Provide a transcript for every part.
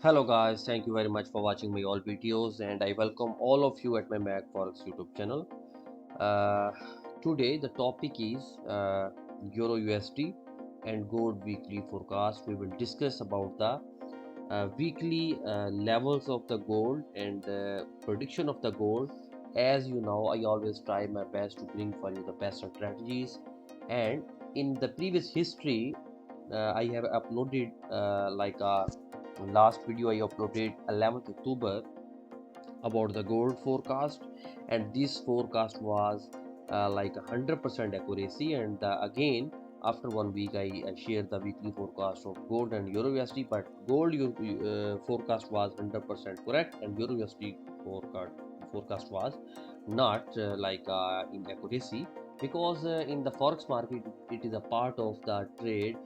Hello guys, thank you very much for watching my all videos and I welcome all of you at my Mac Forex YouTube channel. Uh, Today the topic is Euro USD and gold weekly forecast. We will discuss about the weekly levels of the gold and prediction of the gold. As you know, I always try my best to bring for you the best strategies, and in the previous history I have uploaded like a last video I uploaded 11th October about the gold forecast, and this forecast was like 100% accuracy. And again, after 1 week, I shared the weekly forecast of gold and Euro USD, but gold forecast was 100% correct, and Euro USD forecast was not in accuracy, because in the forex market it is a part of the trade.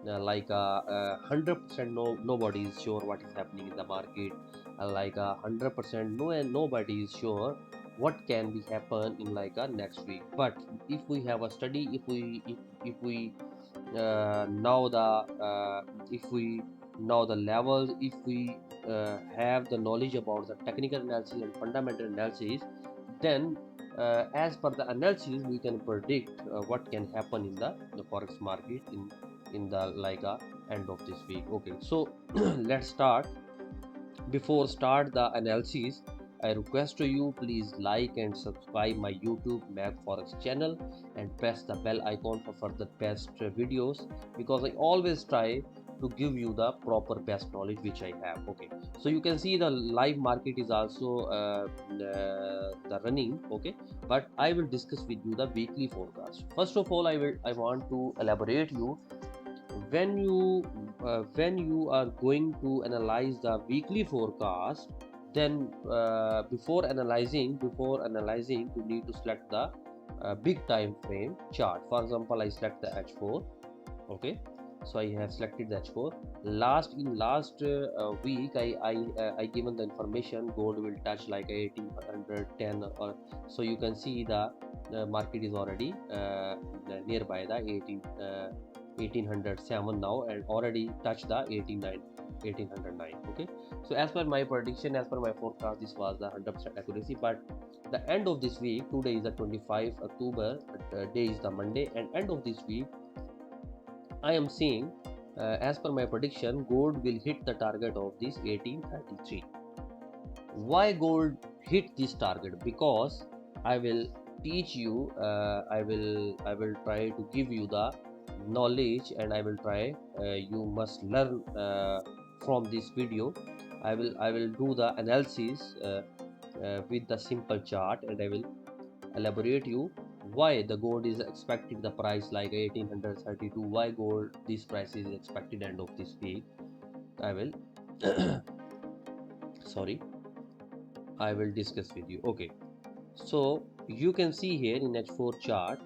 100% nobody is sure what is happening in the market, 100% no, and nobody is sure what can be happen in next week. But if we have a study, if we know the if we know the levels, if we have the knowledge about the technical analysis and fundamental analysis, then as per the analysis we can predict what can happen in the forex market in the end of this week. Okay, so let's start. Before start the analysis, I request to you, please like and subscribe my YouTube Mac Forex channel and press the bell icon for further best videos, because I always try to give you the proper best knowledge which I have. Okay, so you can see the live market is also the running. Okay, but I will discuss with you the weekly forecast. First of all, I want to elaborate you when you are going to analyze the weekly forecast. Then before analyzing you need to select the big time frame chart. For example, I select the H4. Okay, so I have selected the H4. Last week I given the information gold will touch like 1810, or so you can see the market is already nearby the 1807 now, and already touched the 1809. Okay, so as per my prediction, as per my forecast, this was the 100% accuracy. But the end of this week, today is the 25 October, day is the Monday, and end of this week I am seeing, as per my prediction, gold will hit the target of this 1833. Why gold hit this target? Because I will teach you, I will try to give you the knowledge, and I will try, you must learn from this video. I will do the analysis with the simple chart, and I will elaborate you why the gold is expected the price like 1832. Why gold this price is expected end of this week. I will sorry, I will discuss with you. Okay, so you can see here in H4 chart,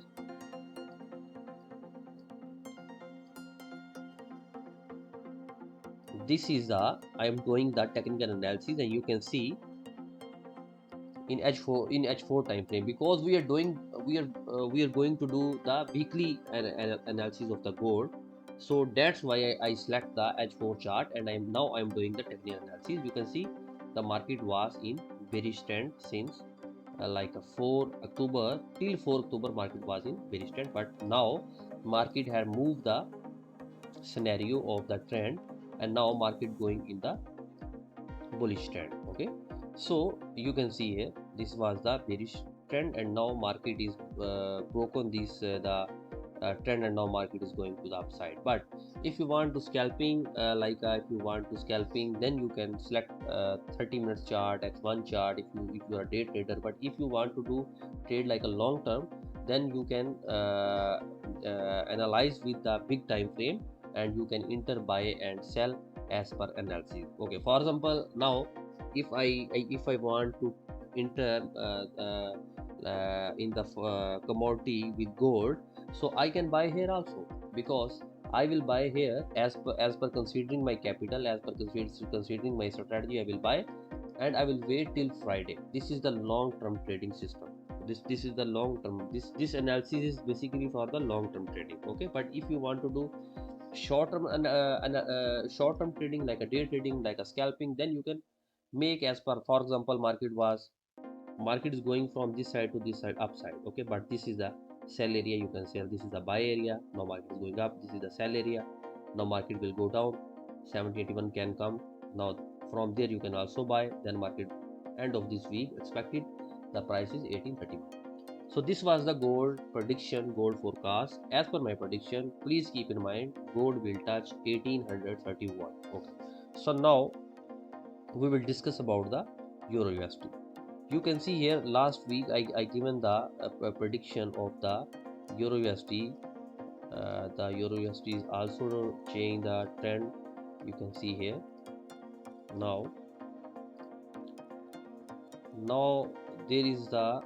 this is the I am doing the technical analysis, and you can see in H4 time frame, because we are going to do the weekly analysis of the gold. So that's why I select the H4 chart, and I'm doing the technical analysis. You can see the market was in bearish trend since 4 October till 4 October market was in bearish trend, but now market had moved the scenario of the trend, and now market going in the bullish trend. Okay, so you can see here this was the bearish trend, and now market is broken this the trend, and now market is going to the upside. But if you want to scalping, if you want to scalping, then you can select 30 minutes chart, X1 chart, if you are a day trader. But if you want to do trade like a long term, then you can analyze with the big time frame, and you can enter, buy and sell as per analysis. Okay, for example, now if I want to enter in the commodity with gold, so I can buy here also, because I will buy here as per considering my capital, as per considering my strategy. I will buy, and I will wait till Friday. This is the long term trading system. This is the long term. This analysis is basically for the long term trading. Okay, but if you want to do short term and short term trading, like a day trading, like a scalping, then you can make as per, for example, market is going from this side to this side upside, okay, but this is the sell area, you can sell. This is the buy area, now market is going up. This is the sell area, now market will go down. 7081 can come, now from there you can also buy. Then market end of this week expected the price is 1831. So this was the gold prediction, gold forecast. As per my prediction, please keep in mind gold will touch 1831. Okay, so now we will discuss about the euro USD. You can see here last week I given the prediction of the euro USD. The euro USD is also changing the trend, you can see here. Now there is the,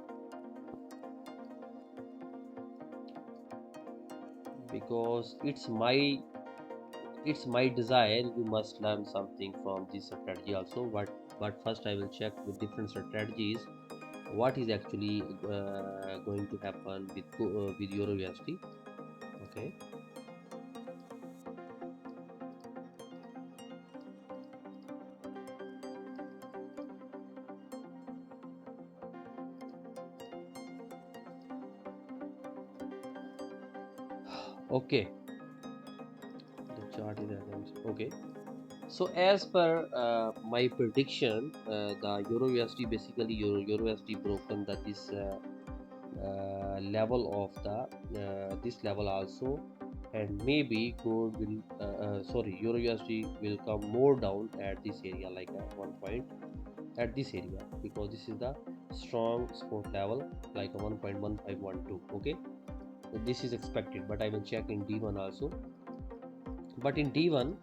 because it's my desire you must learn something from this strategy also. But first I will check with different strategies what is actually going to happen with euro USD. Okay, okay, the chart is arranged. Okay, so as per my prediction, the euro USD, basically euro USD broken that this level of the this level also, and maybe gold will sorry, euro USD will come more down at this area, like one point at this area, because this is the strong support level, like a 1.1512. Okay, so this is expected, but I will check in D1 also. But in D1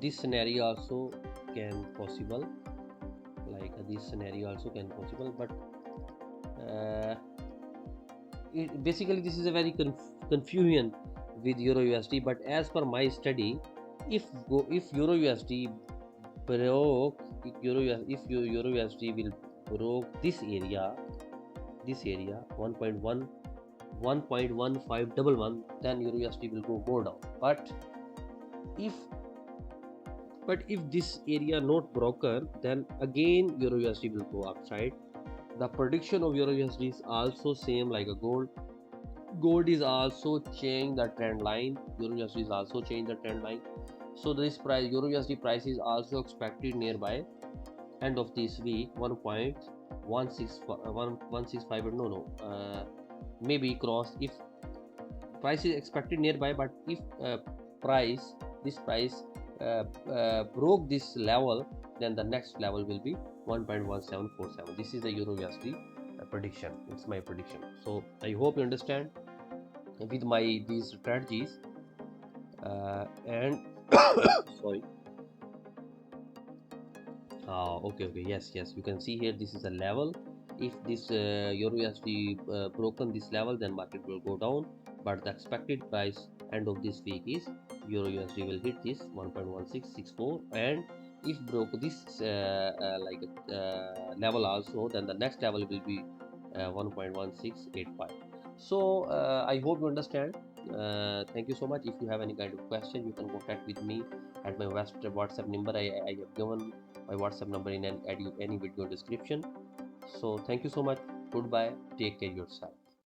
this scenario also can possible, like this scenario also can possible, but basically this is a very confusion with euro USD. But as per my study, if euro USD broke, if euro USD will broke this area 1.1511, then euro USD will go more down. If if this area not broken, then again euro USD will go upside. The prediction of euro USD is also same like a gold. Gold is also changing the trend line. Euro USD is also changing the trend line. So this price, euro USD price, is also expected nearby end of this week 1.165. No, maybe cross. If price is expected nearby, but if this price broke this level, then the next level will be 1.1747. This is the euro USD prediction. It's my prediction. So I hope you understand with my these strategies. And sorry. Okay, yes, you can see here this is a level. If this euro USD broken this level, then market will go down. But the expected price end of this week is euro USD will hit this 1.1664, and if broke this level also, then the next level will be 1.1685. So I hope you understand. Thank you so much. If you have any kind of question, you can contact with me at my WhatsApp number. I have given my WhatsApp number in any video description. So thank you so much. Goodbye. Take care of yourself.